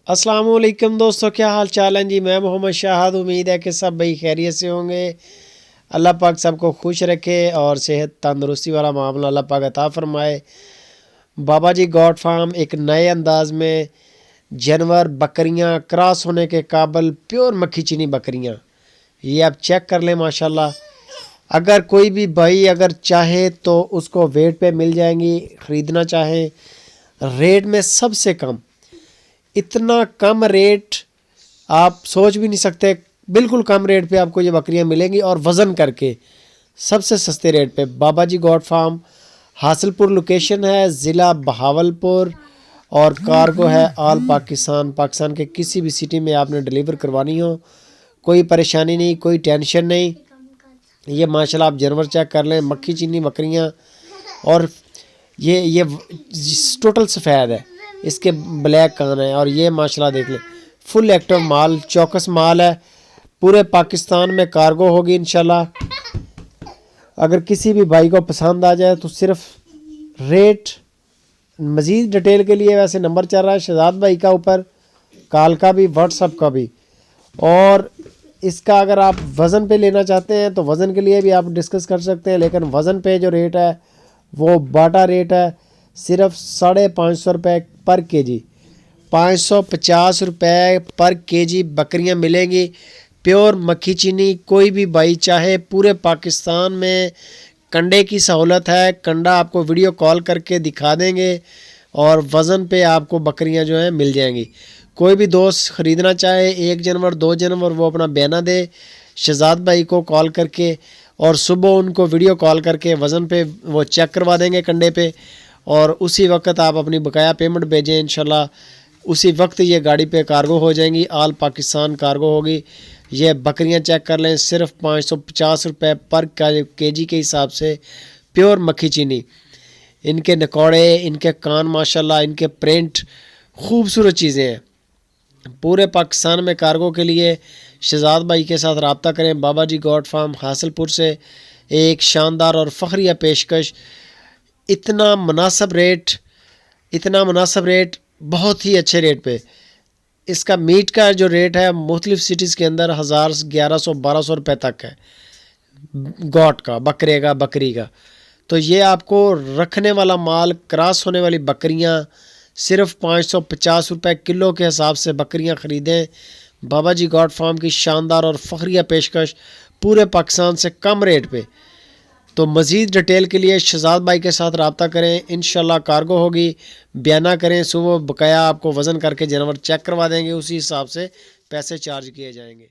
अस्सलाम वालेकुम दोस्तों, क्या हाल चाल है जी। मैं मोहम्मद शाहद। उम्मीद है कि सब भाई खैरियत से होंगे। अल्लाह पाक सबको खुश रखे और सेहत तंदुरुस्ती वाला मामला अल्लाह पाक अता फरमाए। बाबा जी गॉड फार्म एक नए अंदाज में जानवर बकरियां क्रॉस होने के काबिल प्योर मक्खी चीनी बकरियां, ये आप चेक कर लें माशाल्लाह। अगर कोई भी भाई अगर चाहे तो उसको वेट पे मिल जाएंगी। ख़रीदना चाहे रेट में सबसे कम, इतना कम रेट आप सोच भी नहीं सकते। बिल्कुल कम रेट पे आपको ये बकरियां मिलेंगी और वज़न करके सबसे सस्ते रेट पे। बाबा जी गॉड फार्म हासिलपुर लोकेशन है, ज़िला बहावलपुर, और कार्गो है ऑल पाकिस्तान। पाकिस्तान के किसी भी सिटी में आपने डिलीवर करवानी हो, कोई परेशानी नहीं, कोई टेंशन नहीं। ये माशाल्लाह आप जानवर चेक कर लें, मक्खी चीनी बकरियां। और ये टोटल सफ़ेद है, इसके ब्लैक कान है। और ये माशाल्लाह देख लें, फुल एक्टिव माल, चौकस माल है। पूरे पाकिस्तान में कार्गो होगी इंशाल्लाह। अगर किसी भी भाई को पसंद आ जाए तो सिर्फ रेट, मज़ीद डिटेल के लिए वैसे नंबर चल रहा है शहजाद भाई का, ऊपर कॉल का भी, व्हाट्सअप का भी। और इसका अगर आप वज़न पे लेना चाहते हैं तो वज़न के लिए भी आप डिस्कस कर सकते हैं, लेकिन वज़न पे जो रेट है वो बाटा रेट है, सिर्फ 550 रुपये पर केजी। 550 रुपये पर केजी बकरियां मिलेंगी प्योर मक्खी चीनी। कोई भी भाई चाहे, पूरे पाकिस्तान में कंडे की सहूलत है। कंडा आपको वीडियो कॉल करके दिखा देंगे और वज़न पे आपको बकरियां जो हैं मिल जाएंगी। कोई भी दोस्त ख़रीदना चाहे, 1 जानवर 2 जानवर, वो अपना बयाना दे शहजाद भाई को कॉल करके, और सुबह उनको वीडियो कॉल करके वज़न पे वो चेक करवा देंगे कंडे पे, और उसी वक्त आप अपनी बकाया पेमेंट भेजें। इंशाल्लाह उसी वक्त ये गाड़ी पे कार्गो हो जाएंगी, ऑल पाकिस्तान कार्गो होगी। ये बकरियां चेक कर लें, सिर्फ 550 रुपये पर केजी के हिसाब से प्योर मक्खी चीनी। इनके नकौड़े, इनके कान माशाल्लाह, इनके प्रिंट, खूबसूरत चीज़ें हैं। पूरे पाकिस्तान में कार्गो के लिए शहजाद भाई के साथ रब्ता करें। बाबा जी गॉड फार्म हासिलपुर से एक शानदार और फ़ख्रिया पेशकश। इतना मुनासिब रेट, बहुत ही अच्छे रेट पे। इसका मीट का जो रेट है मुख्तलिफ सिटीज़ के अंदर 1000, 1100, 1200 रुपये तक है गॉट का, बकरे का, बकरी का। तो ये आपको रखने वाला माल, क्रॉस होने वाली बकरियां सिर्फ 550 रुपये किलो के हिसाब से बकरियां ख़रीदें। बाबा जी गॉड फार्म की शानदार और फ़ख्रिया पेशकश पूरे पाकिस्तान से कम रेट पे। तो मज़ीद डिटेल के लिए शहजाद भाई के साथ रब्ता करें। इंशाल्लाह कार्गो होगी, बयाना करें, सुबह बकाया आपको वज़न करके जानवर चेक करवा देंगे, उसी हिसाब से पैसे चार्ज किए जाएंगे।